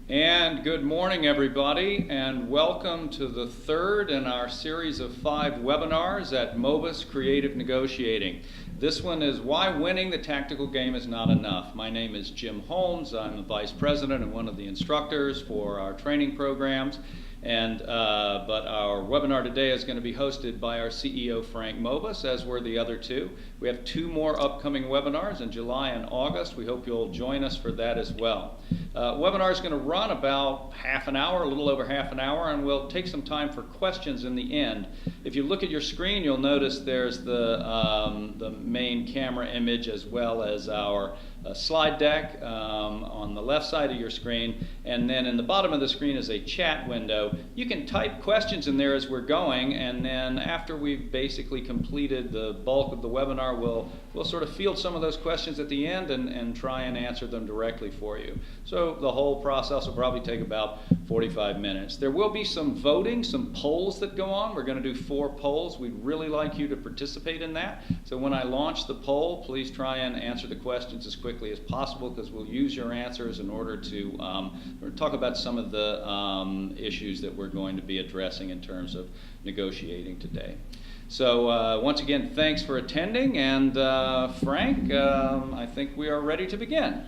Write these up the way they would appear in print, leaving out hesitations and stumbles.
And good morning, everybody, and welcome to the third in our series of 5 webinars at MOBIS Creative Negotiating. This one is Why Winning the Tactical Game is Not Enough. My name is Jim Holmes. I'm the Vice President and one of the instructors for our training programs. But our webinar today is going to be hosted by our CEO, Frank Mobus, as were the other two. We have 2 more upcoming webinars in July and August. We hope you'll join us for that as well. Webinar is going to run about half an hour, a little over half an hour, and we'll take some time for questions in the end. If you look at your screen, you'll notice there's the main camera image as well as our slide deck on the left side of your screen, and then in the bottom of the screen is a chat window. You can type questions in there as we're going, and then after we've basically completed the bulk of the webinar, we'll sort of field some of those questions at the end and try and answer them directly for you. So the whole process will probably take about 45 minutes. There will be some voting, some polls that go on. We're going to do 4 polls. We'd really like you to participate in that. So when I launch the poll, please try and answer the questions as quickly as possible, because we'll use your answers in order to talk about some of the issues that we're going to be addressing in terms of negotiating today. So once again, thanks for attending, and Frank, I think we are ready to begin.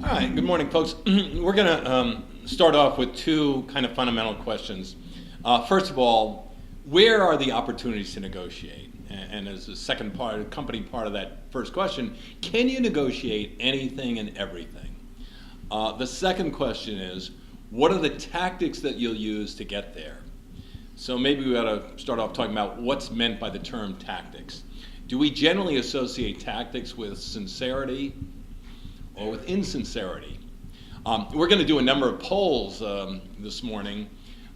All right, good morning, folks. We're going to start off with 2 kind of fundamental questions. First of all, where are the opportunities to negotiate? And as the second part, accompanying part of that first question, can you negotiate anything and everything? The second question is, what are the tactics that you'll use to get there? So maybe we ought to start off talking about what's meant by the term tactics. Do we generally associate tactics with sincerity or with insincerity? We're going to do a number of polls this morning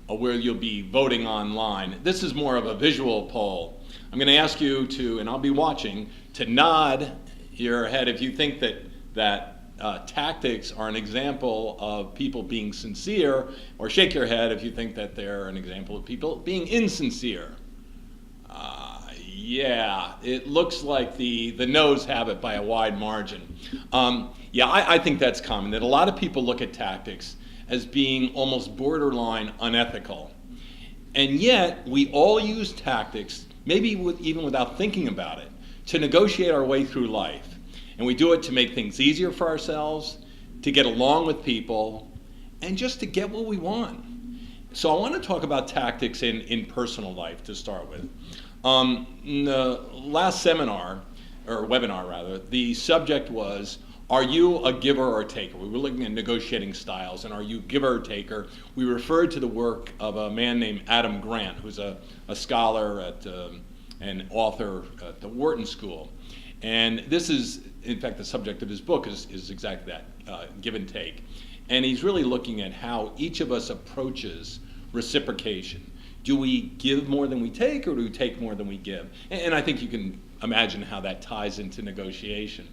where you'll be voting online. This is more of a visual poll. I'm going to ask you to, and I'll be watching, to nod your head if you think that tactics are an example of people being sincere, or shake your head if you think that they're an example of people being insincere. Yeah, it looks like the no's have it by a wide margin. I think that's common, that a lot of people look at tactics as being almost borderline unethical. And yet, we all use tactics, maybe even without thinking about it, to negotiate our way through life. And we do it to make things easier for ourselves, to get along with people, and just to get what we want. So I want to talk about tactics in personal life to start with. In the last seminar, or webinar rather, the subject was, are you a giver or a taker? We were looking at negotiating styles, and are you giver or taker? We referred to the work of a man named Adam Grant, who's a scholar and author at the Wharton School. And this is, in fact, the subject of his book is exactly that, give and take. And he's really looking at how each of us approaches reciprocation. Do we give more than we take, or do we take more than we give? And I think you can imagine how that ties into negotiation.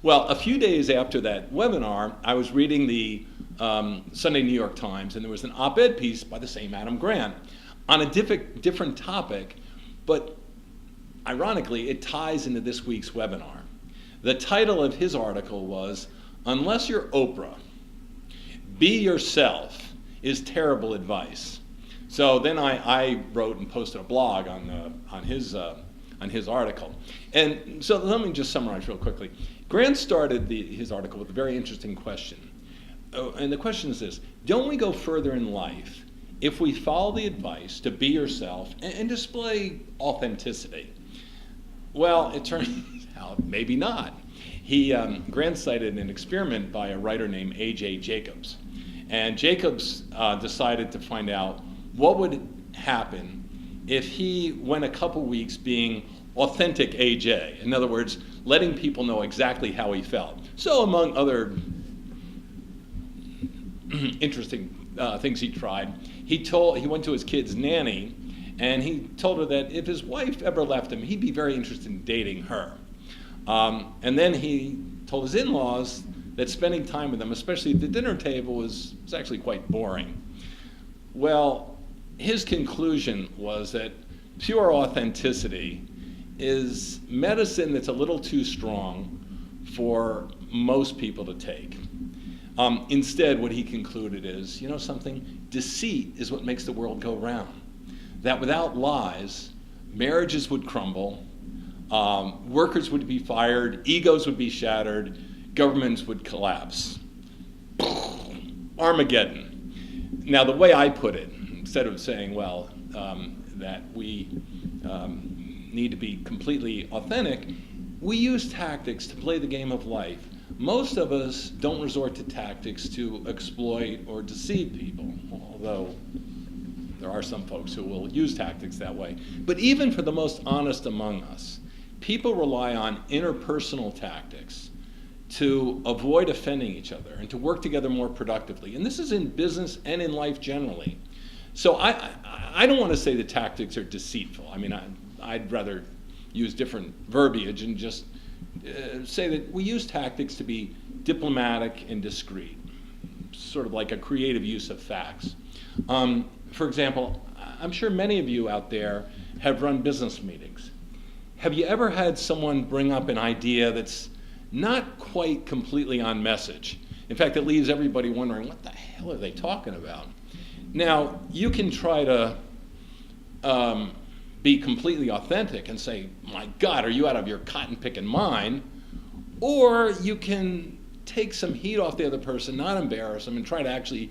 Well, a few days after that webinar, I was reading the Sunday New York Times, and there was an op-ed piece by the same Adam Grant on a different topic, but ironically, it ties into this week's webinar. The title of his article was, "Unless You're Oprah, Be Yourself is Terrible Advice." So then I wrote and posted a blog on his article. And so let me just summarize real quickly. Grant started his article with a very interesting question. And the question is this: don't we go further in life if we follow the advice to be yourself and display authenticity? Well, it turns out maybe not. Grant cited an experiment by a writer named A.J. Jacobs. And Jacobs decided to find out what would happen if he went a couple weeks being authentic AJ. In other words, letting people know exactly how he felt. So among other interesting things he tried, he went to his kid's nanny, and he told her that if his wife ever left him, he'd be very interested in dating her. And then he told his in-laws that spending time with them, especially at the dinner table, was actually quite boring. Well, his conclusion was that pure authenticity is medicine that's a little too strong for most people to take. Instead, what he concluded is, you know something, deceit is what makes the world go round. That without lies, marriages would crumble, workers would be fired, egos would be shattered, governments would collapse. Armageddon. Now, the way I put it, instead of saying, well, that we need to be completely authentic, we use tactics to play the game of life. Most of us don't resort to tactics to exploit or deceive people, although there are some folks who will use tactics that way. But even for the most honest among us, people rely on interpersonal tactics to avoid offending each other and to work together more productively. And this is in business and in life generally. So I don't want to say that tactics are deceitful. I mean, I'd rather use different verbiage and just say that we use tactics to be diplomatic and discreet, sort of like a creative use of facts. For example, I'm sure many of you out there have run business meetings. Have you ever had someone bring up an idea that's not quite completely on message? In fact, it leaves everybody wondering, what the hell are they talking about? Now, you can try to be completely authentic and say, my God, are you out of your cotton-picking mind? Or you can take some heat off the other person, not embarrass them, and try to actually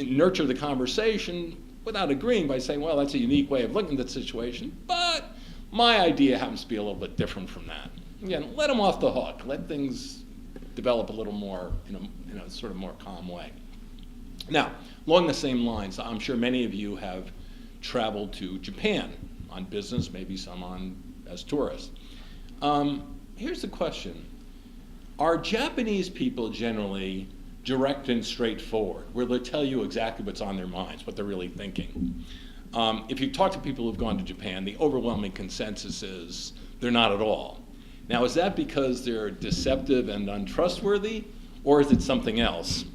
nurture the conversation without agreeing by saying, well, that's a unique way of looking at the situation, but my idea happens to be a little bit different from that. Again, let them off the hook. Let things develop a little more in a sort of more calm way. Now, along the same lines, I'm sure many of you have traveled to Japan on business, maybe some as tourists. Here's the question. Are Japanese people generally direct and straightforward, where they'll tell you exactly what's on their minds, what they're really thinking? If you talk to people who've gone to Japan, the overwhelming consensus is they're not at all. Now, is that because they're deceptive and untrustworthy, or is it something else?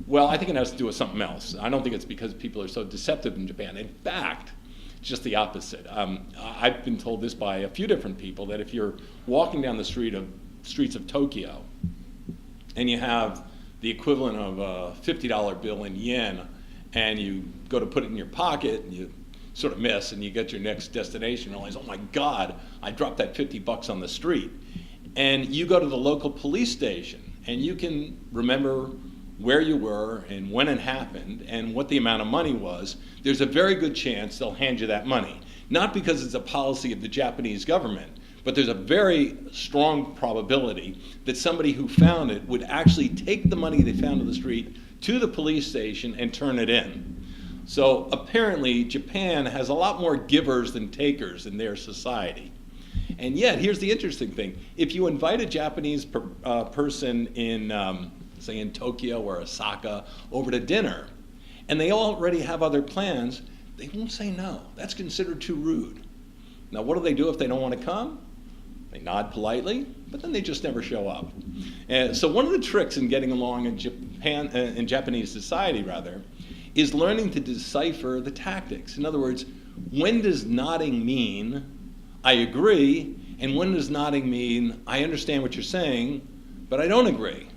Well, I think it has to do with something else. I don't think it's because people are so deceptive in Japan. In fact, it's just the opposite. I've been told this by a few different people, that if you're walking down the streets of Tokyo and you have the equivalent of a $50 bill in yen, and you go to put it in your pocket and you sort of miss, and you get your next destination and realize, oh my God, I dropped that 50 bucks on the street. And you go to the local police station and you can remember where you were and when it happened and what the amount of money was. There's a very good chance they'll hand you that money. Not because it's a policy of the Japanese government, but there's a very strong probability that somebody who found it would actually take the money they found on the street to the police station and turn it in. So apparently Japan has a lot more givers than takers in their society. And yet, here's the interesting thing. If you invite a Japanese person in, say in Tokyo or Osaka, over to dinner, and they already have other plans, they won't say no. That's considered too rude. Now, what do they do if they don't want to come? They nod politely, but then they just never show up. And so one of the tricks in getting along in Japanese society, is learning to decipher the tactics. In other words, when does nodding mean I agree, and when does nodding mean I understand what you're saying, but I don't agree,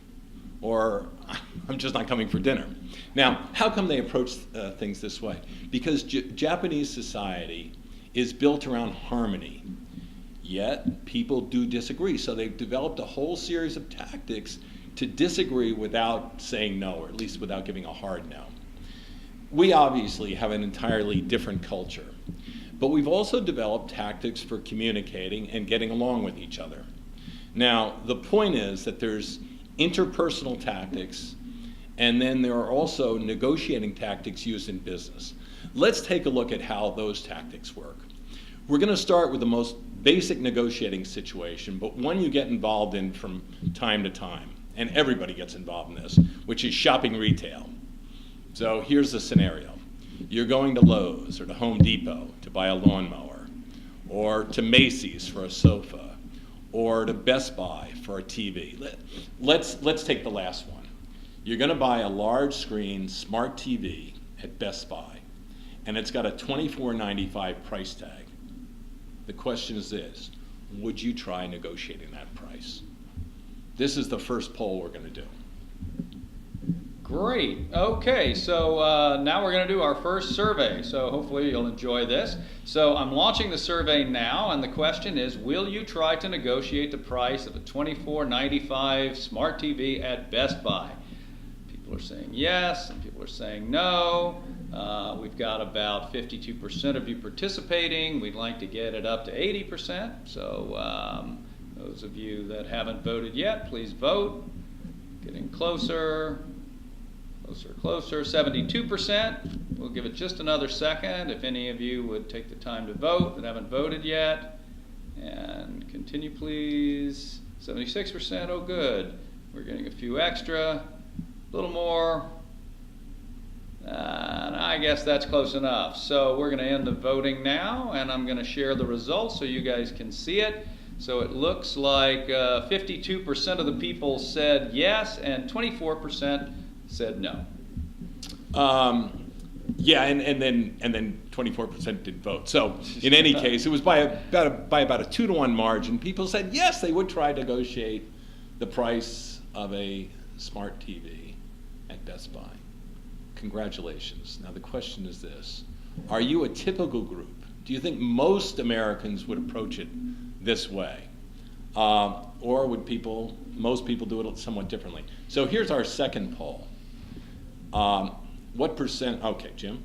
or I'm just not coming for dinner? Now, how come they approach things this way? Because Japanese society is built around harmony, yet people do disagree. So they've developed a whole series of tactics to disagree without saying no, or at least without giving a hard no. We obviously have an entirely different culture, but we've also developed tactics for communicating and getting along with each other. Now, the point is that there's interpersonal tactics, and then there are also negotiating tactics used in business. Let's take a look at how those tactics work. We're going to start with the most basic negotiating situation, but one you get involved in from time to time, and everybody gets involved in this, which is shopping retail. So here's the scenario. You're going to Lowe's or to Home Depot to buy a lawnmower, or to Macy's for a sofa, or to Best Buy for a TV. Let's take the last one. You're going to buy a large screen smart TV at Best Buy, and it's got a $24.95 price tag. The question is this: would you try negotiating that price? This is the first poll we're going to do. Great. Okay, so now we're going to do our first survey. So hopefully you'll enjoy this. So I'm launching the survey now, and the question is, will you try to negotiate the price of a $24.95 smart TV at Best Buy? People are saying yes, and people are saying no. We've got about 52% of you participating. We'd like to get it up to 80%. So those of you that haven't voted yet, please vote. Getting closer. Closer, 72%. We'll give it just another second if any of you would take the time to vote that haven't voted yet. And continue, please. 76%, oh good. We're getting a few extra, a little more. And I guess that's close enough. So we're going to end the voting now, and I'm going to share the results so you guys can see it. So it looks like 52% of the people said yes, and 24% said no. Yeah, and then 24% did vote. So in any case, it was by about a 2-to-1 margin. People said yes, they would try to negotiate the price of a smart TV at Best Buy. Congratulations. Now the question is this: are you a typical group? Do you think most Americans would approach it this way, or would most people do it somewhat differently? So here's our second poll. What percent? Okay, Jim.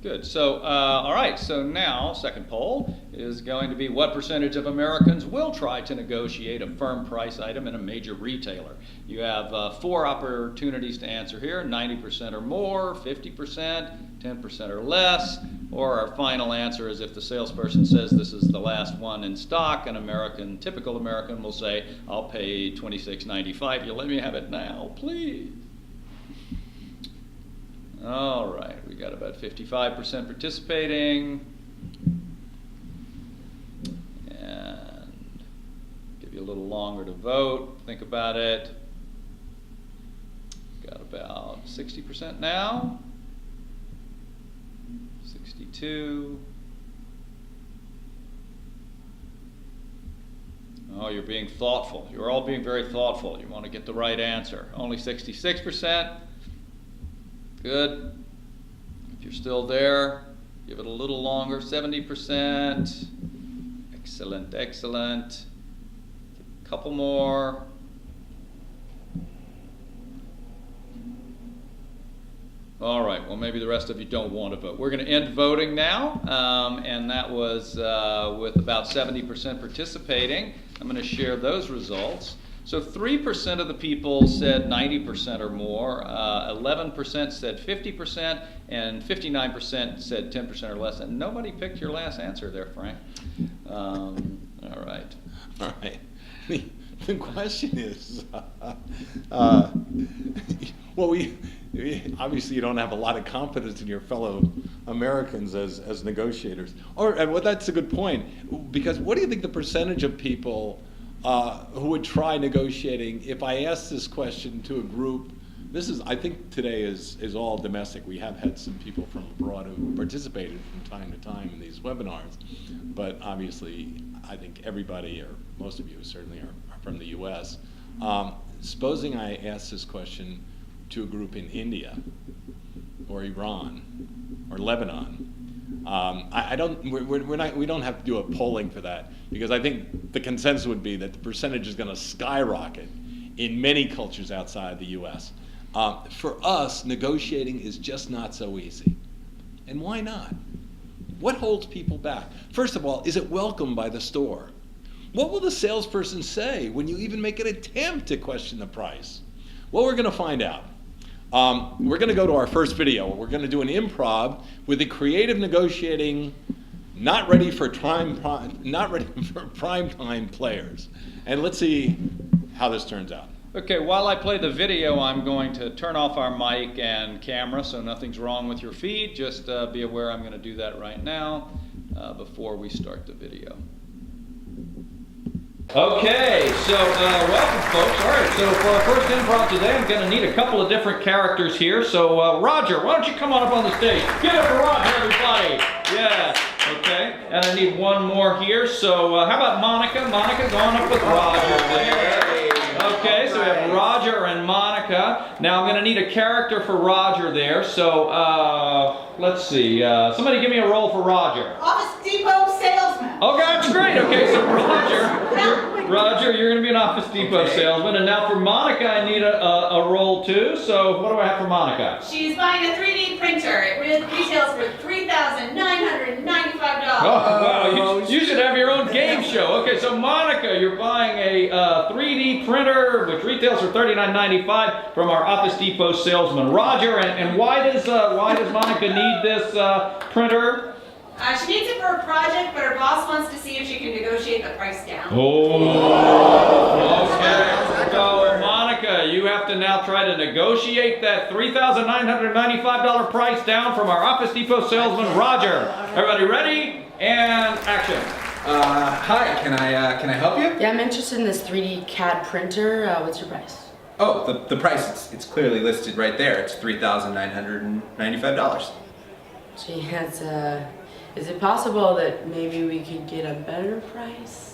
Good. So, all right. So now, second poll is going to be what percentage of Americans will try to negotiate a firm price item in a major retailer. You have 4 opportunities to answer here: 90% or more, 50%, 10% or less, or our final answer is if the salesperson says this is the last one in stock, an typical American will say, "I'll pay $26.95. You let me have it now, please." All right, we got about 55% participating, and give you a little longer to vote. Think about it. Got about 60% now. 62. Oh, you're being thoughtful. You're all being very thoughtful. You want to get the right answer. Only 66%. Good. If you're still there, give it a little longer. 70%. Excellent, excellent. A couple more. All right, well, maybe the rest of you don't want to vote. We're going to end voting now, and that was with about 70% participating. I'm going to share those results. So 3% of the people said 90% or more, 11% said 50%, and 59% said 10% or less. And nobody picked your last answer there, Frank. All right. All right. The question is, well, we obviously you don't have a lot of confidence in your fellow Americans as negotiators. Well, that's a good point, because what do you think the percentage of people who would try negotiating, if I asked this question to a group? I think today is all domestic. We have had some people from abroad who participated from time to time in these webinars, but obviously I think everybody, or most of you certainly, are from the US. Supposing I asked this question to a group in India or Iran or Lebanon, we don't have to do a polling for that, because I think the consensus would be that the percentage is going to skyrocket in many cultures outside the US. For us, negotiating is just not so easy. And why not? What holds people back? First of all, is it welcomed by the store? What will the salesperson say when you even make an attempt to question the price? Well, we're going to find out. We're going to go to our first video. We're going to do an improv with the creative negotiating, not ready for prime time players. And let's see how this turns out. Okay, while I play the video, I'm going to turn off our mic and camera so nothing's wrong with your feed. Just be aware I'm going to do that right now before we start the video. Okay, so welcome folks. All right, so for our first improv today, I'm going to need a couple of different characters here. So Roger, why don't you come on up on the stage? Give it for Roger, everybody. Yeah, okay. And I need one more here. So how about Monica? Monica, go on up with Roger there. Okay, so we have Roger and Monica. Now I'm going to need a character for Roger there. So let's see. Somebody give me a role for Roger. Office Depot salesman. Oh, that's great. Okay, so Roger, you're going to be an Office Depot salesman. And now for Monica, I need a role too. So what do I have for Monica? She's buying a 3D printer. It retails for $3,995. Oh, wow. You should have your own game show. Okay, so Monica, you're buying a 3D printer, which retails for $39.95 from our Office Depot salesman. Roger, and why does Monica need this printer? She needs it for a project, but her boss wants to see if she can negotiate the price down. Oh, okay. So, Monica, you have to now try to negotiate that $3,995 price down from our Office Depot salesman, Roger. Everybody ready? And action. Hi, can I help you? Yeah, I'm interested in this 3D CAD printer. What's your price? Oh, the price, it's clearly listed right there. It's $3,995. Gee, is it possible that maybe we could get a better price?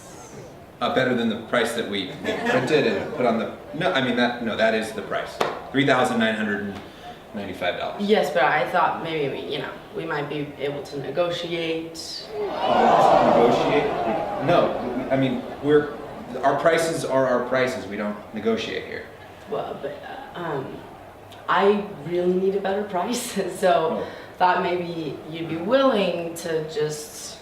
Better than the price that we printed and put on the, that is the price. $3,995. Yes, but I thought maybe we might be able to negotiate. Negotiate? No, our prices are our prices. We don't negotiate here. Well, but I really need a better price, so thought maybe you'd be willing to just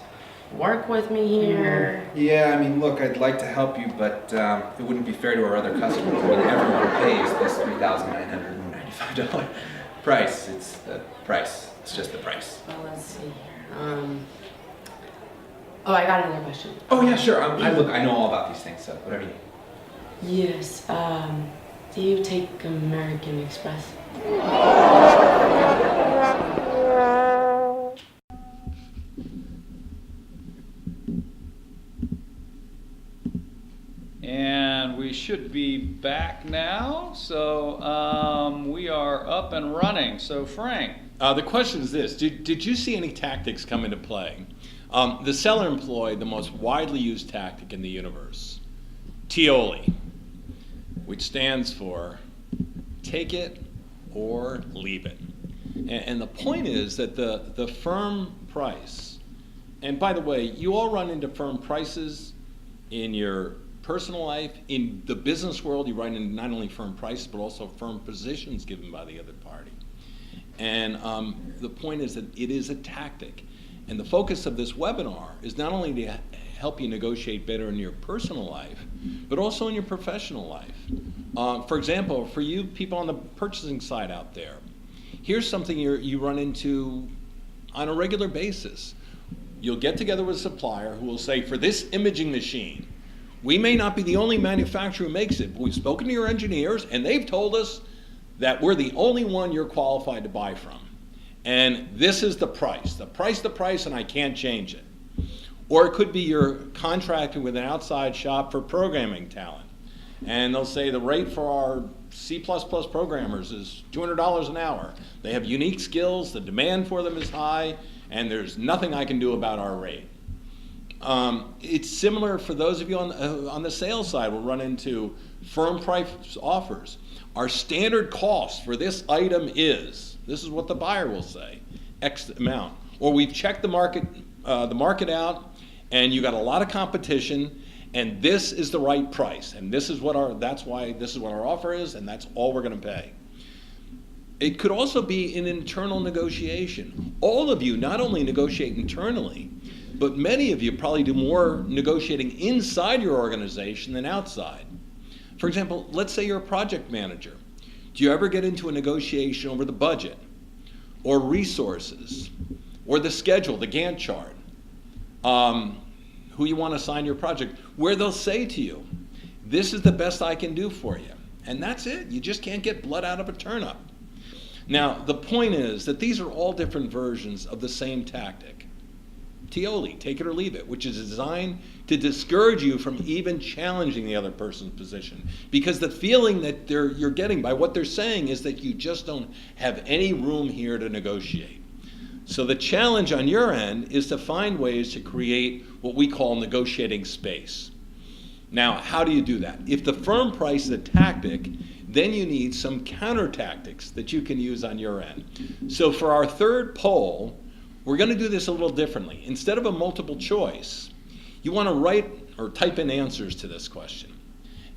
work with me here. Yeah, look, I'd like to help you, but it wouldn't be fair to our other customers when everyone pays this $3,995 price. It's the price. It's just the price. Well, let's see here. Oh, I got another question. Oh yeah, sure. I know all about these things, so whatever you need. Yes. Do you take American Express? And we should be back now. So we are up and running. So Frank. The question is this: Did you see any tactics come into play? The seller employed the most widely used tactic in the universe, TIOLI, which stands for take it or leave it. And the point is that the firm price, and by the way, you all run into firm prices in your personal life. In the business world, you run into not only firm prices, but also firm positions given by the other party. And the point is that it is a tactic. And the focus of this webinar is not only to help you negotiate better in your personal life, but also in your professional life. For example, for you people on the purchasing side out there, here's something you run into on a regular basis. You'll get together with a supplier who will say, for this imaging machine, we may not be the only manufacturer who makes it, but we've spoken to your engineers and they've told us that we're the only one you're qualified to buy from. And this is the price, and I can't change it. Or it could be you're contracted with an outside shop for programming talent. And they'll say the rate for our C++ programmers is $200 an hour. They have unique skills, the demand for them is high, and there's nothing I can do about our rate. It's similar for those of you on the sales side. We'll run into firm price offers. Our standard cost for this item is, this is what the buyer will say, X amount. Or we've checked the market out, and you got a lot of competition, and this is the right price, and this is what our offer is, and that's all we're going to pay. It could also be an internal negotiation. All of you not only negotiate internally, but many of you probably do more negotiating inside your organization than outside. For example, let's say you're a project manager. Do you ever get into a negotiation over the budget, or resources, or the schedule, the Gantt chart, who you want to assign your project, where they'll say to you, this is the best I can do for you. And that's it. You just can't get blood out of a turnip. Now, the point is that these are all different versions of the same tactic. TIOLI, take it or leave it, which is designed to discourage you from even challenging the other person's position. Because the feeling that you're getting by what they're saying is that you just don't have any room here to negotiate. So the challenge on your end is to find ways to create what we call negotiating space. Now, how do you do that? If the firm price is a tactic, then you need some counter tactics that you can use on your end. So for our third poll, we're going to do this a little differently. Instead of a multiple choice, you want to write or type in answers to this question.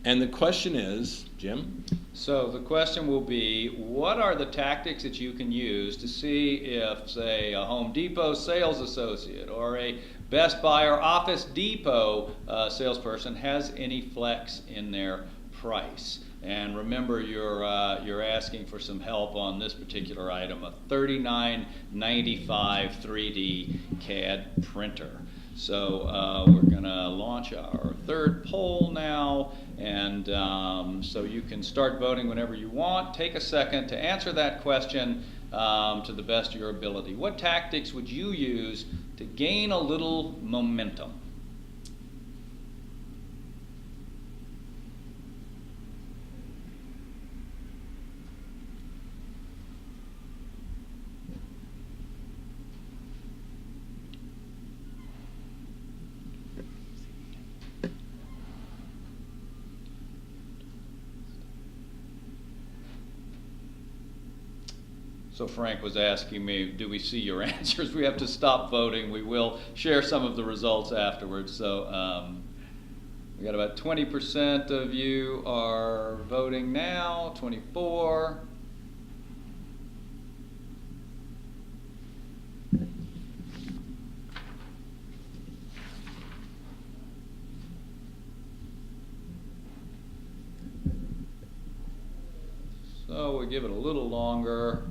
And the question is, Jim? So the question will be, what are the tactics that you can use to see if, say, a Home Depot sales associate or a Best Buy or Office Depot salesperson has any flex in their price? And remember, you're asking for some help on this particular item, a $39.95 3D CAD printer. So we're going to launch our third poll now, and so you can start voting whenever you want. Take a second to answer that question to the best of your ability. What tactics would you use to gain a little momentum? So Frank was asking me, do we see your answers? We have to stop voting. We will share some of the results afterwards. So we got about 20% of you are voting now, 24. So we'll give it a little longer.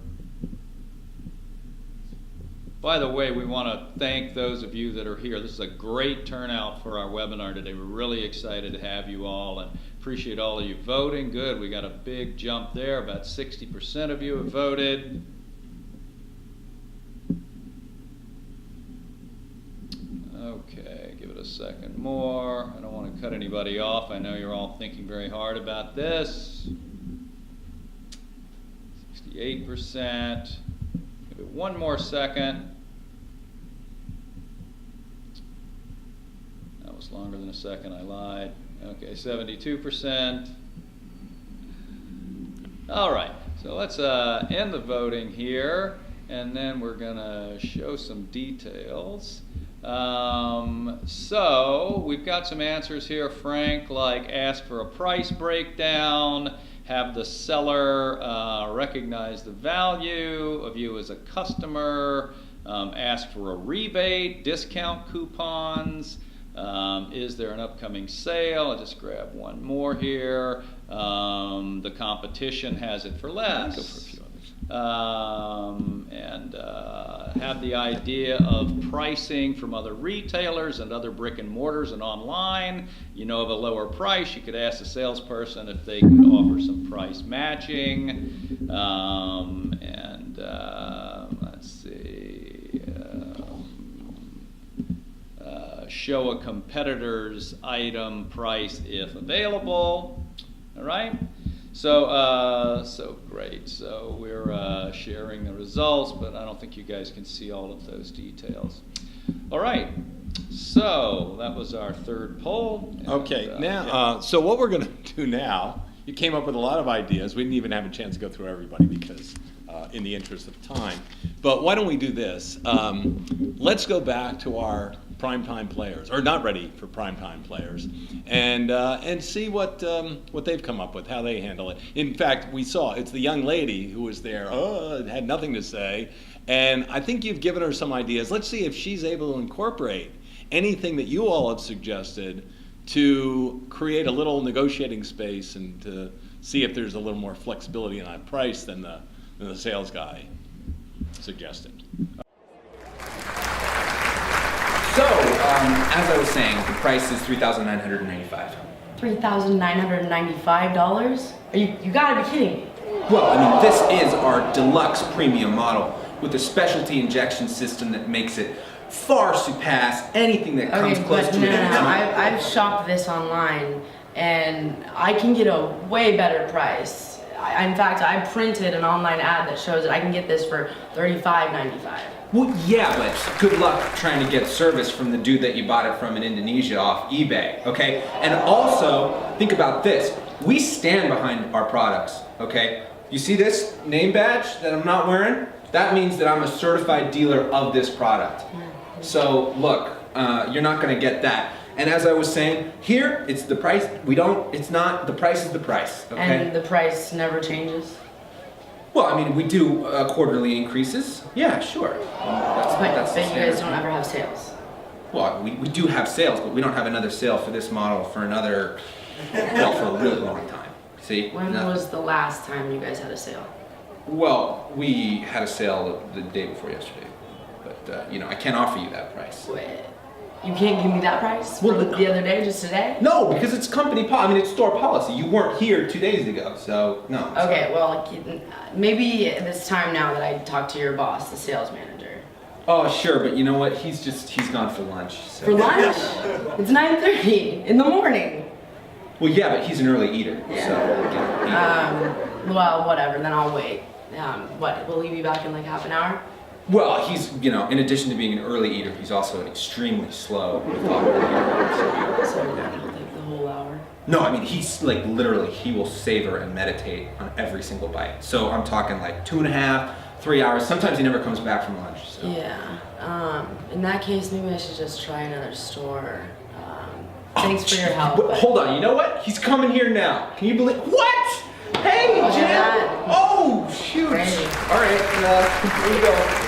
By the way, we want to thank those of you that are here. This is a great turnout for our webinar today. We're really excited to have you all and appreciate all of you voting. Good, we got a big jump there. About 60% of you have voted. Okay, give it a second more. I don't want to cut anybody off. I know you're all thinking very hard about this. 68%. Give it one more second. That was longer than a second, I lied. Okay, 72%. All right, so let's end the voting here, and then we're gonna show some details. So we've got some answers here, Frank, like ask for a price breakdown, have the seller recognize the value of you as a customer, ask for a rebate, discount coupons, is there an upcoming sale? I'll just grab one more here. The competition has it for less. Go for a few others. And have the idea of pricing from other retailers and other brick and mortars and online. You know of a lower price, you could ask the salesperson if they could offer some price matching. Let's see. Show a competitor's item price if available. All right. So great. So we're sharing the results, but I don't think you guys can see all of those details. All right. So that was our third poll. And, Okay. Now, yeah. so what we're going to do now? You came up with a lot of ideas. We didn't even have a chance to go through everybody because, in the interest of time. But why don't we do this? Let's go back to our primetime players, or not ready for primetime players, and see what they've come up with, how they handle it. In fact, we saw it's the young lady who was there, had nothing to say, and I think you've given her some ideas. Let's see if she's able to incorporate anything that you all have suggested to create a little negotiating space and to see if there's a little more flexibility in that price than the sales guy suggested. So, as I was saying, the price is $3,995. $3,995? You gotta be kidding me. Well, I mean, this is our deluxe premium model with a specialty injection system that makes it far surpass anything that comes close to it. I've shopped this online, and I can get a way better price. In fact, I printed an online ad that shows that I can get this for $35.95. Well, yeah, but good luck trying to get service from the dude that you bought it from in Indonesia off eBay, okay? And also, think about this. We stand behind our products, okay? You see this name badge that I'm not wearing? That means that I'm a certified dealer of this product. So, look, you're not gonna get that. And as I was saying, here, it's the price. The price is the price, okay? And the price never changes? Well, I mean, we do quarterly increases. Yeah, sure. But the you guys standard. don't ever have sales. Well, we do have sales, but we don't have another sale for this model for another, well, for a really long time. See? When was the last time you guys had a sale? Well, we had a sale the day before yesterday, but I can't offer you that price. Wait, you can't give me that price Well, for the other day, just today? No, because it's company policy. I mean, it's store policy. You weren't here 2 days ago, so no. Okay, well, maybe this time now that I talk to your boss, the sales manager. Oh, sure, but you know what? He's gone for lunch. So. For lunch? It's 9:30 in the morning. Well, yeah, but he's an early eater, so. Well, whatever, then I'll wait. Will he be back in like half an hour? Well, he's, in addition to being an early eater, he's also extremely slow with talking to you. So it'll take the whole hour. No, I mean, he's like literally, he will savor and meditate on every single bite. So I'm talking like 2.5, 3 hours. Sometimes he never comes back from lunch. So. Yeah. In that case, maybe I should just try another store. Thanks for your help. But hold on, you know what? He's coming here now. Can you believe? What? Hey, Look at Jim! that. Oh, shoot! Great. All right, here we go.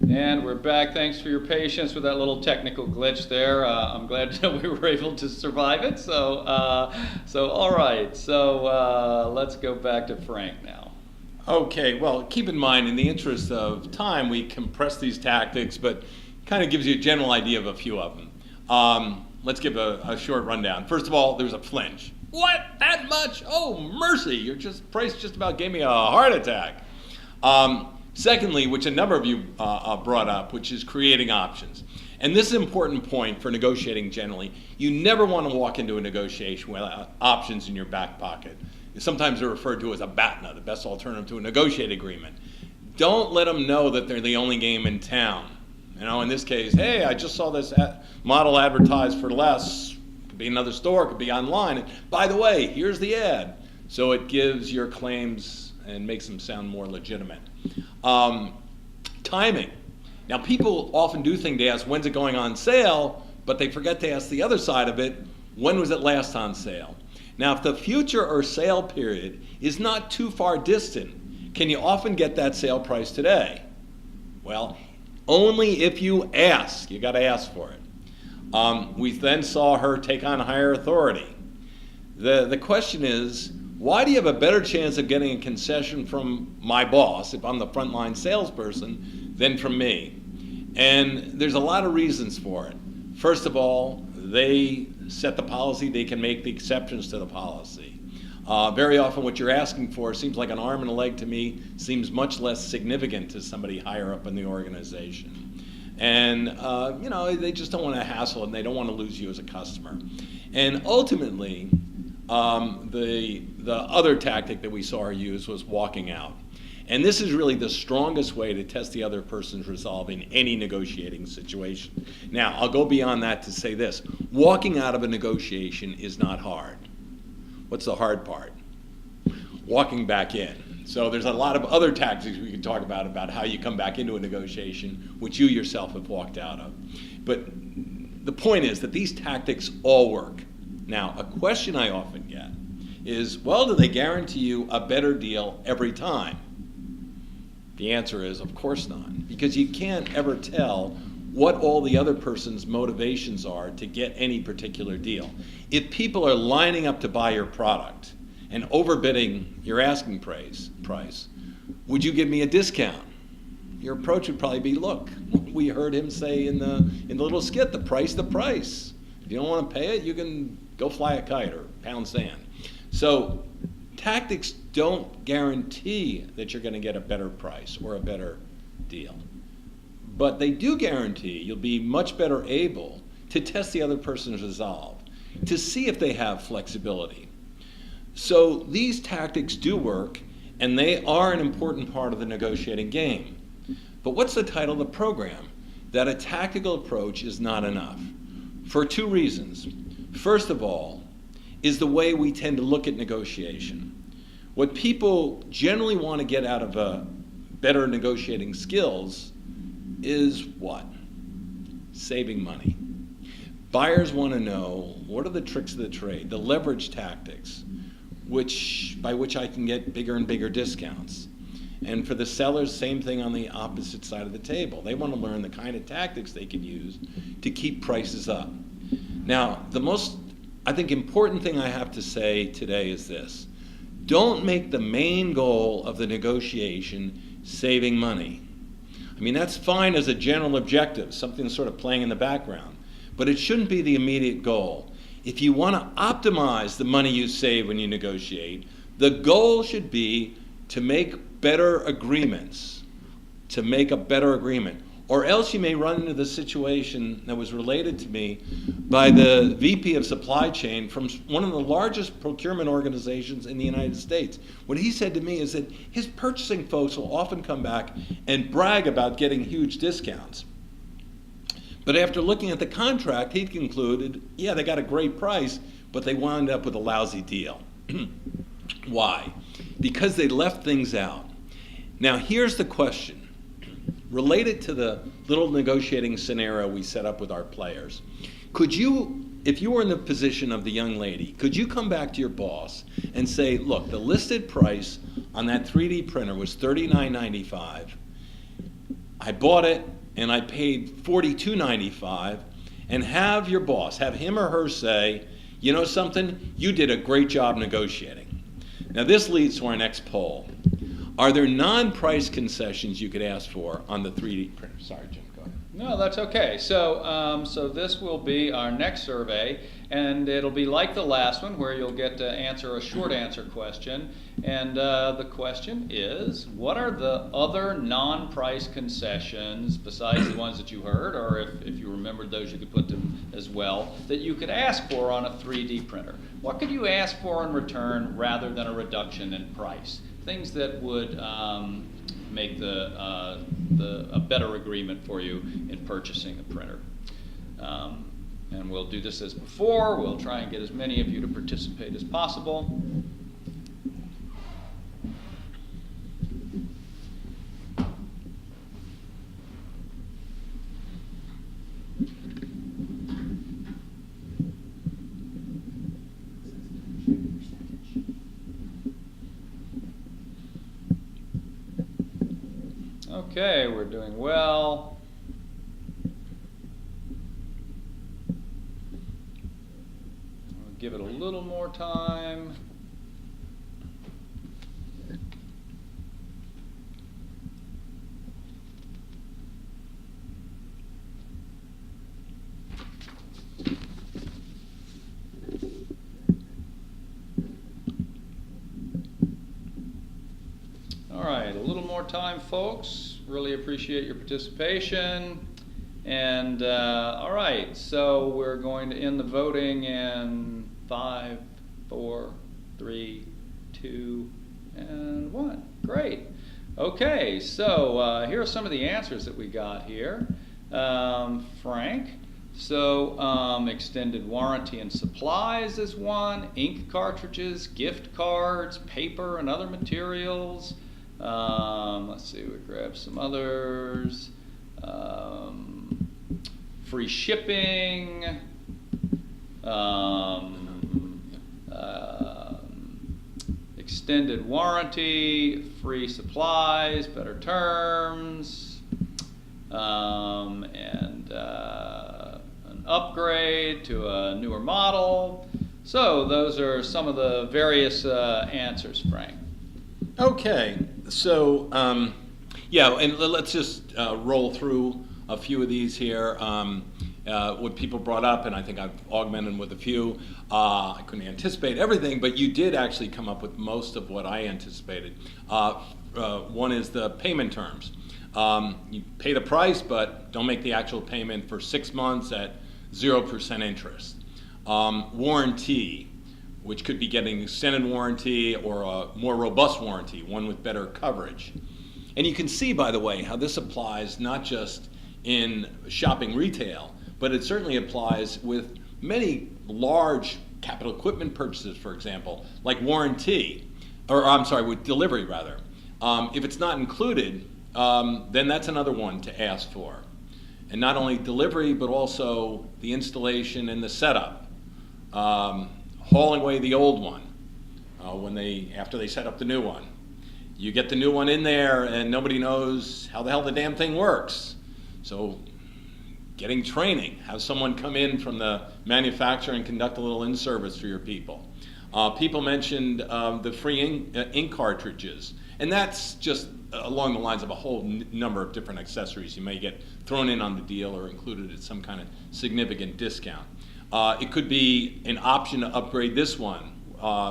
And we're back. Thanks for your patience with that little technical glitch there. I'm glad that we were able to survive it. So all right. So let's go back to Frank now. Okay, well, keep in mind, in the interest of time, we compress these tactics, but kind of gives you a general idea of a few of them. Let's give a short rundown. First of all, there's a flinch. What? That much? Oh, mercy! Your price just about gave me a heart attack. Secondly, which a number of you brought up, which is creating options. And this is an important point for negotiating generally. You never want to walk into a negotiation without options in your back pocket. Sometimes they're referred to as a BATNA, the best alternative to a negotiated agreement. Don't let them know that they're the only game in town. In this case, hey, I just saw this model advertised for less. Could be another store, could be online. And by the way, here's the ad. So it gives your claims and makes them sound more legitimate. Timing. Now, people often do think they ask, when's it going on sale? But they forget to ask the other side of it, when was it last on sale? Now, if the future or sale period is not too far distant, can you often get that sale price today? Well, only if you ask. You got to ask for it. We then saw her take on higher authority. The question is, why do you have a better chance of getting a concession from my boss, if I'm the frontline salesperson, than from me? And there's a lot of reasons for it. First of all, they set the policy, they can make the exceptions to the policy. Very often what you're asking for seems like an arm and a leg to me, seems much less significant to somebody higher up in the organization. And they just don't want to hassle and they don't want to lose you as a customer. And ultimately, the other tactic that we saw her use was walking out. And this is really the strongest way to test the other person's resolve in any negotiating situation. Now, I'll go beyond that to say this. Walking out of a negotiation is not hard. What's the hard part? Walking back in. So there's a lot of other tactics we can talk about how you come back into a negotiation, which you yourself have walked out of. But the point is that these tactics all work. Now, a question I often get is, well, do they guarantee you a better deal every time? The answer is, of course not, because you can't ever tell what all the other person's motivations are to get any particular deal. If people are lining up to buy your product and overbidding your asking price, would you give me a discount? Your approach would probably be, look, we heard him say in the little skit, the price. If you don't want to pay it, you can go fly a kite or pound sand. So tactics don't guarantee that you're going to get a better price or a better deal. But they do guarantee you'll be much better able to test the other person's resolve, to see if they have flexibility. So these tactics do work, and they are an important part of the negotiating game. But what's the title of the program? That a tactical approach is not enough, for two reasons. First of all, is the way we tend to look at negotiation. What people generally want to get out of better negotiating skills is what? Saving money. Buyers want to know what are the tricks of the trade, the leverage tactics, by which I can get bigger and bigger discounts. And for the sellers, same thing on the opposite side of the table. They want to learn the kind of tactics they can use to keep prices up. Now, the most, I think, important thing I have to say today is this. Don't make the main goal of the negotiation saving money. I mean, that's fine as a general objective, something sort of playing in the background, but it shouldn't be the immediate goal. If you want to optimize the money you save when you negotiate, the goal should be to make better agreements, to make a better agreement. Or else you may run into the situation that was related to me by the VP of supply chain from one of the largest procurement organizations in the United States. What he said to me is that his purchasing folks will often come back and brag about getting huge discounts. But after looking at the contract, he concluded, yeah, they got a great price, but they wound up with a lousy deal. Why? Because they left things out. Now, here's the question. Related to the little negotiating scenario we set up with our players, could you, if you were in the position of the young lady, could you come back to your boss and say, look, the listed price on that 3D printer was $39.95. I bought it and I paid $42.95, and have your boss, have him or her say, you know something, you did a great job negotiating. Now this leads to our next poll. Are there non-price concessions you could ask for on the 3D printer? Sorry, Jim, go ahead. No, that's okay. So this will be our next survey, and it'll be like the last one where you'll get to answer a short answer question. And the question is, what are the other non-price concessions, besides the ones that you heard, or if you remembered those you could put them as well, that you could ask for on a 3D printer? What could you ask for in return rather than a reduction in price? Things that would make a better agreement for you in purchasing a printer. And we'll do this as before. We'll try and get as many of you to participate as possible. Okay, we're doing well. We'll give it a little more time. All right, a little more time, folks. Really appreciate your participation. And all right, so we're going to end the voting in 5, 4, 3, 2, and 1. Great. Okay, so here are some of the answers that we got here. Frank, so extended warranty and supplies is one, ink cartridges, gift cards, paper and other materials. Let's see, we grab some others. Free shipping. Extended warranty, free supplies, better terms, and an upgrade to a newer model. So those are some of the various answers, Frank. Okay, so yeah, and let's just roll through a few of these here. What people brought up, and I think I've augmented with a few. I couldn't anticipate everything, but you did actually come up with most of what I anticipated. One is the payment terms. You pay the price, but don't make the actual payment for 6 months at 0% interest. Warranty, which could be getting extended warranty or a more robust warranty, one with better coverage. And you can see, by the way, how this applies not just in shopping retail, but it certainly applies with many large capital equipment purchases, for example, like warranty, or I'm sorry, with delivery rather. If it's not included, then that's another one to ask for. And not only delivery, but also the installation and the setup. Hauling away the old one after they set up the new one. You get the new one in there and nobody knows how the hell the damn thing works. So getting training, have someone come in from the manufacturer and conduct a little in-service for your people. People mentioned the free ink cartridges, and that's just along the lines of a whole number of different accessories you may get thrown in on the deal or included at some kind of significant discount. It could be an option to upgrade this one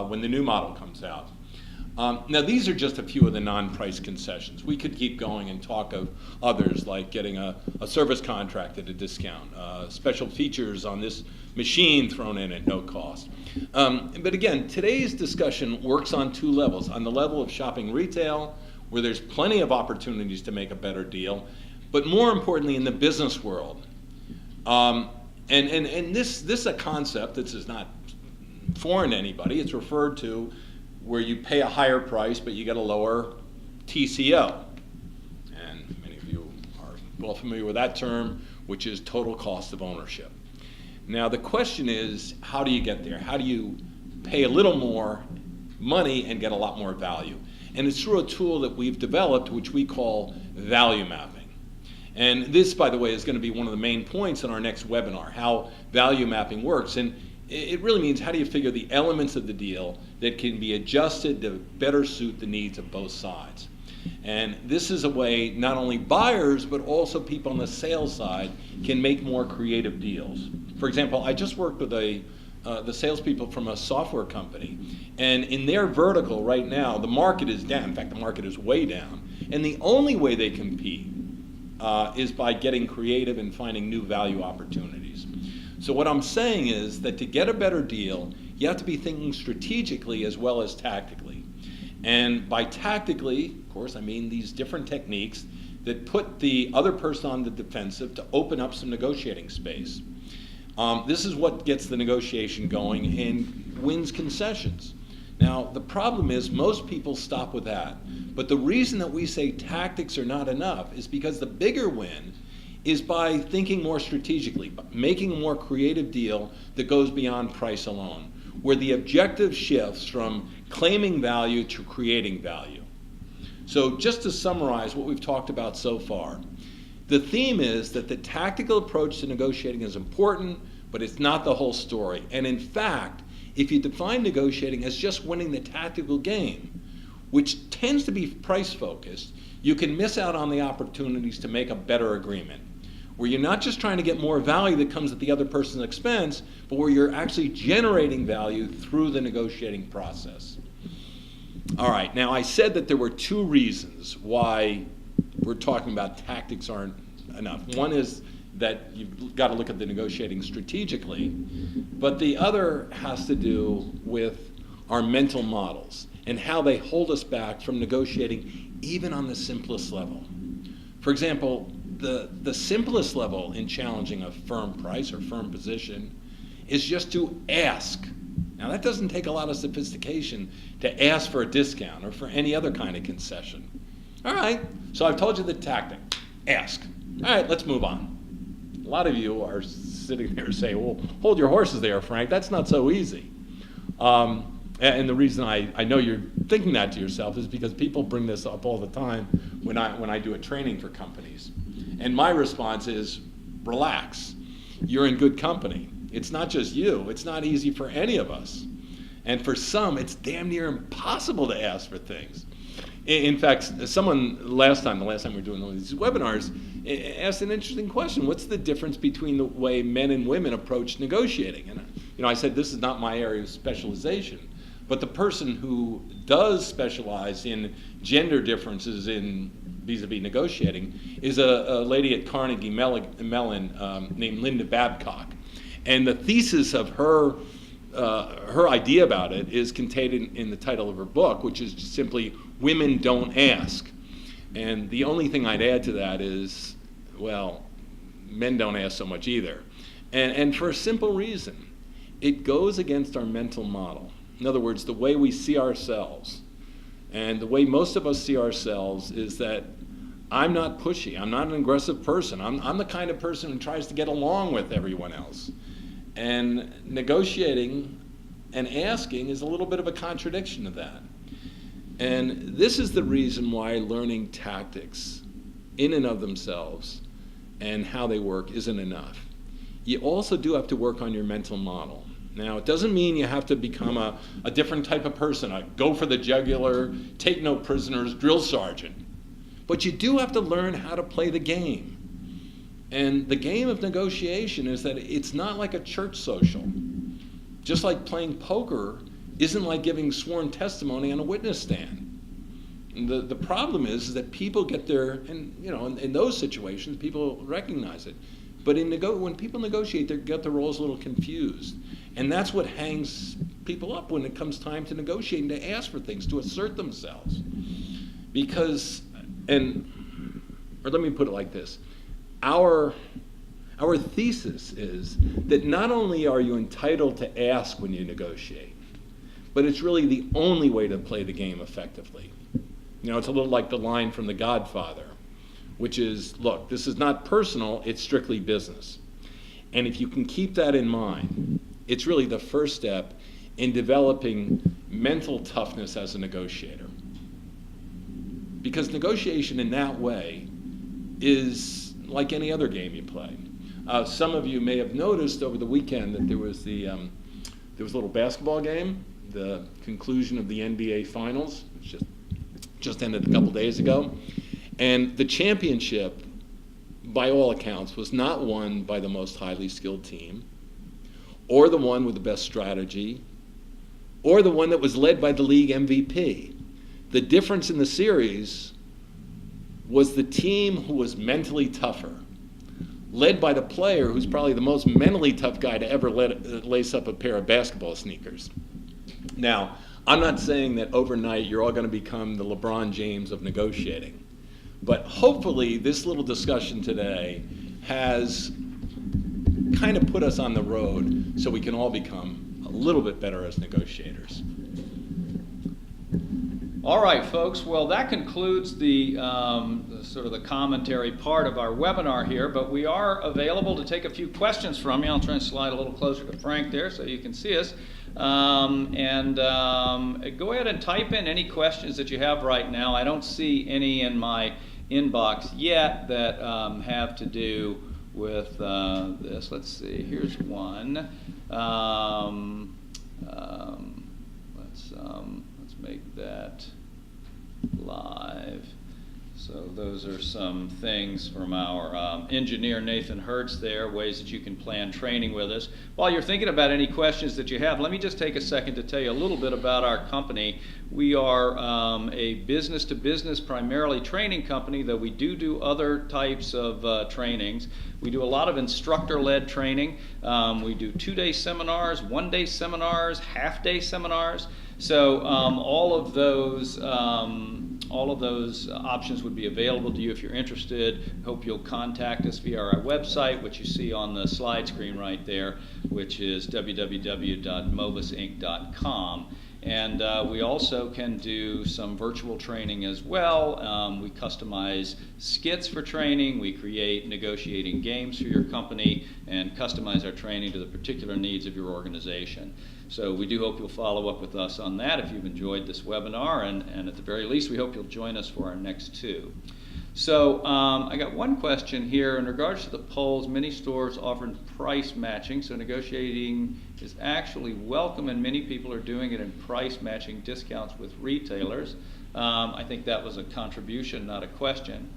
when the new model comes out. Now these are just a few of the non-price concessions. We could keep going and talk of others, like getting a service contract at a discount, special features on this machine thrown in at no cost. But again, today's discussion works on two levels. On the level of shopping retail, where there's plenty of opportunities to make a better deal, but more importantly in the business world. And this is a concept that is not foreign to anybody. It's referred to where you pay a higher price, but you get a lower TCO. And many of you are well familiar with that term, which is total cost of ownership. Now the question is, how do you get there? How do you pay a little more money and get a lot more value? And it's through a tool that we've developed, which we call value mapping. And this, by the way, is going to be one of the main points in our next webinar, how value mapping works. And it really means, how do you figure the elements of the deal that can be adjusted to better suit the needs of both sides? And this is a way not only buyers, but also people on the sales side can make more creative deals. For example, I just worked with the salespeople from a software company, and in their vertical right now, the market is down. In fact, the market is way down. And the only way they compete is by getting creative and finding new value opportunities. So what I'm saying is that to get a better deal, you have to be thinking strategically as well as tactically. And by tactically, of course, I mean these different techniques that put the other person on the defensive to open up some negotiating space. This is what gets the negotiation going and wins concessions. Now, the problem is most people stop with that. But the reason that we say tactics are not enough is because the bigger win is by thinking more strategically, making a more creative deal that goes beyond price alone, where the objective shifts from claiming value to creating value. So just to summarize what we've talked about so far, the theme is that the tactical approach to negotiating is important, but it's not the whole story. And in fact, if you define negotiating as just winning the tactical game, which tends to be price focused, you can miss out on the opportunities to make a better agreement, where you're not just trying to get more value that comes at the other person's expense, but where you're actually generating value through the negotiating process. All right, now I said that there were two reasons why we're talking about tactics aren't enough. One is that you've got to look at the negotiating strategically, but the other has to do with our mental models and how they hold us back from negotiating even on the simplest level. For example, the simplest level in challenging a firm price or firm position is just to ask. Now that doesn't take a lot of sophistication to ask for a discount or for any other kind of concession. All right, so I've told you the tactic, ask. All right, let's move on. A lot of you are sitting there saying, well, hold your horses there, Frank, that's not so easy. And the reason I know you're thinking that to yourself is because people bring this up all the time when I do a training for companies. And my response is, relax. You're in good company. It's not just you. It's not easy for any of us. And for some, it's damn near impossible to ask for things. In fact, someone the last time we were doing one of these webinars asked an interesting question. What's the difference between the way men and women approach negotiating? And I said, this is not my area of specialization. But the person who does specialize in gender differences in vis-a-vis negotiating is a lady at Carnegie Mellon named Linda Babcock. And the thesis of her idea about it is contained in the title of her book, which is simply "Women Don't Ask." And the only thing I'd add to that is, well, men don't ask so much either. And for a simple reason. It goes against our mental model. In other words, the way we see ourselves. And the way most of us see ourselves is that I'm not pushy. I'm not an aggressive person. I'm the kind of person who tries to get along with everyone else. And negotiating and asking is a little bit of a contradiction of that. And this is the reason why learning tactics in and of themselves and how they work isn't enough. You also do have to work on your mental model. Now, it doesn't mean you have to become a different type of person, a go for the jugular, take no prisoners, drill sergeant. But you do have to learn how to play the game. And the game of negotiation is that it's not like a church social. Just like playing poker isn't like giving sworn testimony on a witness stand. And the problem is that people get there, and in those situations, people recognize it. But when people negotiate, they get the roles a little confused. And that's what hangs people up when it comes time to negotiate and to ask for things, to assert themselves. Because, or let me put it like this, our thesis is that not only are you entitled to ask when you negotiate, but it's really the only way to play the game effectively. It's a little like the line from The Godfather, which is, look, this is not personal, it's strictly business. And if you can keep that in mind, it's really the first step in developing mental toughness as a negotiator. Because negotiation in that way is like any other game you play. Some of you may have noticed over the weekend that there was a little basketball game, the conclusion of the NBA Finals, which just ended a couple days ago. And the championship, by all accounts, was not won by the most highly skilled team, or the one with the best strategy, or the one that was led by the league MVP. The difference in the series was the team who was mentally tougher, led by the player who's probably the most mentally tough guy to ever lace up a pair of basketball sneakers. Now, I'm not saying that overnight you're all going to become the LeBron James of negotiating. But hopefully this little discussion today has kind of put us on the road so we can all become a little bit better as negotiators. All right, folks. Well, that concludes the sort of the commentary part of our webinar here, but we are available to take a few questions from you. I'll try and slide a little closer to Frank there so you can see us. Go ahead and type in any questions that you have right now. I don't see any in my inbox yet that have to do with this. Let's see. Here's one. Let's make that live. So those are some things from our engineer Nathan Hertz there, ways that you can plan training with us. While you're thinking about any questions that you have, let me just take a second to tell you a little bit about our company. We are a business-to-business primarily training company, though we do other types of trainings. We do a lot of instructor-led training. We do 2-day seminars, 1-day seminars, half-day seminars. So all of those options would be available to you if you're interested. Hope you'll contact us via our website, which you see on the slide screen right there, which is www.mobusinc.com. And we also can do some virtual training as well. We customize skits for training. We create negotiating games for your company and customize our training to the particular needs of your organization. So we do hope you'll follow up with us on that if you've enjoyed this webinar, and at the very least, we hope you'll join us for our next two. So I got one question here in regards to the polls. Many stores offer price matching, so negotiating is actually welcome, and many people are doing it in price matching discounts with retailers. I think that was a contribution, not a question.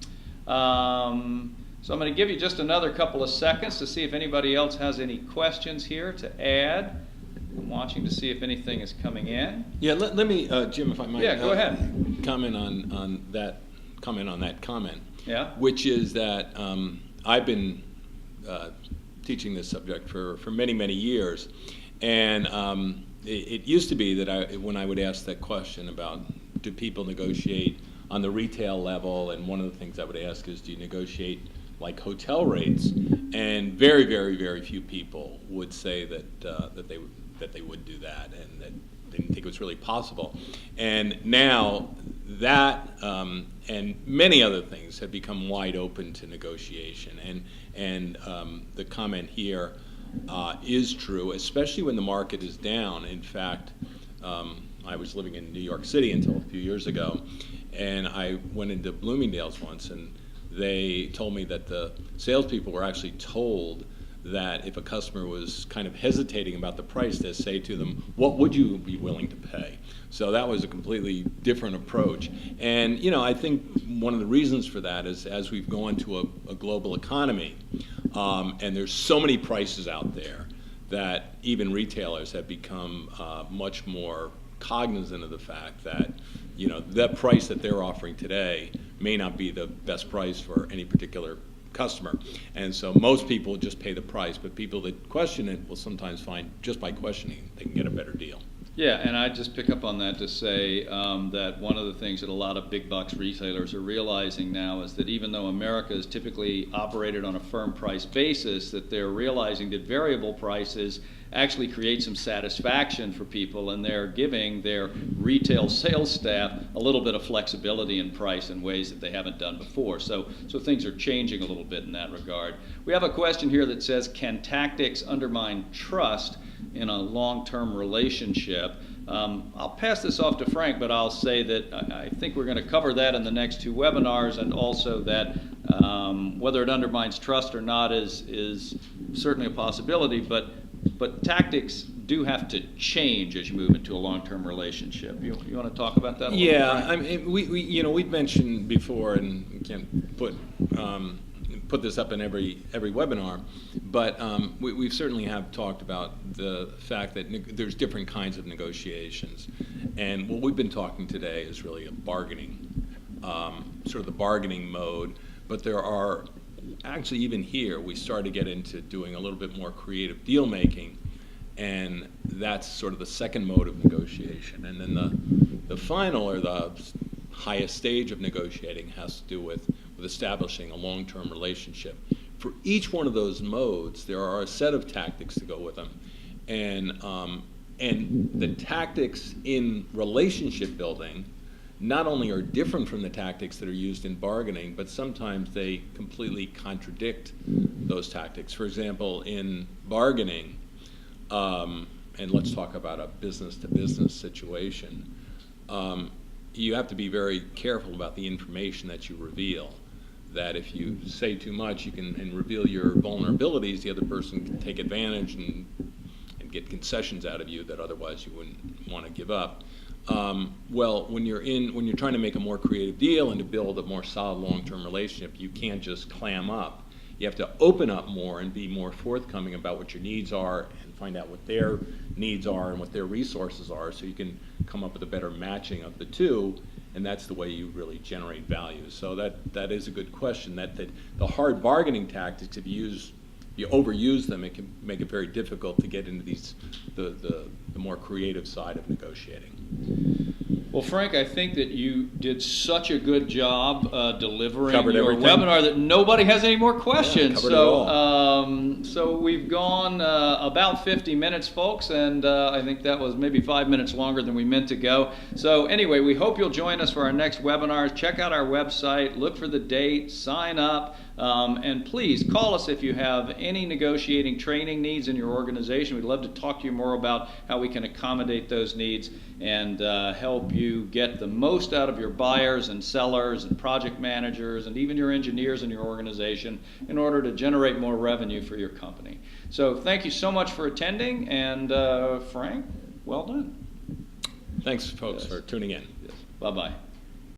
So I'm going to give you just another couple of seconds to see if anybody else has any questions here to add. I'm watching to see if anything is coming in. Yeah, let me, Jim, if I might. Yeah, go ahead. Comment on that comment. Yeah. Which is that I've been teaching this subject for many, many years. And it used to be that when I would ask that question about do people negotiate on the retail level, and one of the things I would ask is, do you negotiate like hotel rates? And very, very, very few people would say that they would do that, and that they didn't think it was really possible. And now that and many other things have become wide open to negotiation. And the comment here is true, especially when the market is down. In fact, I was living in New York City until a few years ago, and I went into Bloomingdale's once, and they told me that the salespeople were actually told that if a customer was kind of hesitating about the price, to say to them, what would you be willing to pay? So that was a completely different approach. And I think one of the reasons for that is as we've gone to a global economy, and there's so many prices out there that even retailers have become much more cognizant of the fact that the price that they're offering today may not be the best price for any particular customer. And so most people just pay the price, but people that question it will sometimes find just by questioning they can get a better deal. Yeah, and I just pick up on that to say that one of the things that a lot of big box retailers are realizing now is that even though America is typically operated on a firm price basis, that they're realizing that variable prices actually create some satisfaction for people, and they're giving their retail sales staff a little bit of flexibility in price in ways that they haven't done before. So things are changing a little bit in that regard. We have a question here that says, can tactics undermine trust in a long-term relationship? I'll pass this off to Frank, but I'll say that I think we're going to cover that in the next two webinars, and also that whether it undermines trust or not is certainly a possibility, but tactics do have to change as you move into a long-term relationship. You want to talk about that a little bit? Yeah, I mean, we've mentioned before, and we can't put this up in every webinar, but we certainly have talked about the fact that there's different kinds of negotiations, and what we've been talking today is really a bargaining, sort of the bargaining mode. But there are actually, even here, we start to get into doing a little bit more creative deal making, and that's sort of the second mode of negotiation. And then the final, or the highest stage of negotiating, has to do with establishing a long-term relationship. For each one of those modes, there are a set of tactics to go with them, and the tactics in relationship building not only are different from the tactics that are used in bargaining, but sometimes they completely contradict those tactics. For example, in bargaining, and let's talk about a business-to-business situation, you have to be very careful about the information that you reveal. That if you say too much, you can and reveal your vulnerabilities, the other person can take advantage and get concessions out of you that otherwise you wouldn't want to give up. Well, when you're trying to make a more creative deal and to build a more solid long-term relationship, you can't just clam up. You have to open up more and be more forthcoming about what your needs are, and find out what their needs are and what their resources are, so you can come up with a better matching of the two, and that's the way you really generate value. So that is a good question. That the hard bargaining tactics, if you overuse them, it can make it very difficult to get into the more creative side of negotiating. Well, Frank, I think that you did such a good job delivering Covered your everything. webinar that nobody has any more questions. Yeah, covered it all. So we've gone about 50 minutes, folks, and I think that was maybe 5 minutes longer than we meant to go. So anyway, we hope you'll join us for our next webinars. Check out our website, look for the date, sign up. And please call us if you have any negotiating training needs in your organization. We'd love to talk to you more about how we can accommodate those needs and help you get the most out of your buyers and sellers and project managers and even your engineers in your organization in order to generate more revenue for your company. So thank you so much for attending, and Frank, well done. Thanks, folks, for tuning in. Yes. Bye-bye.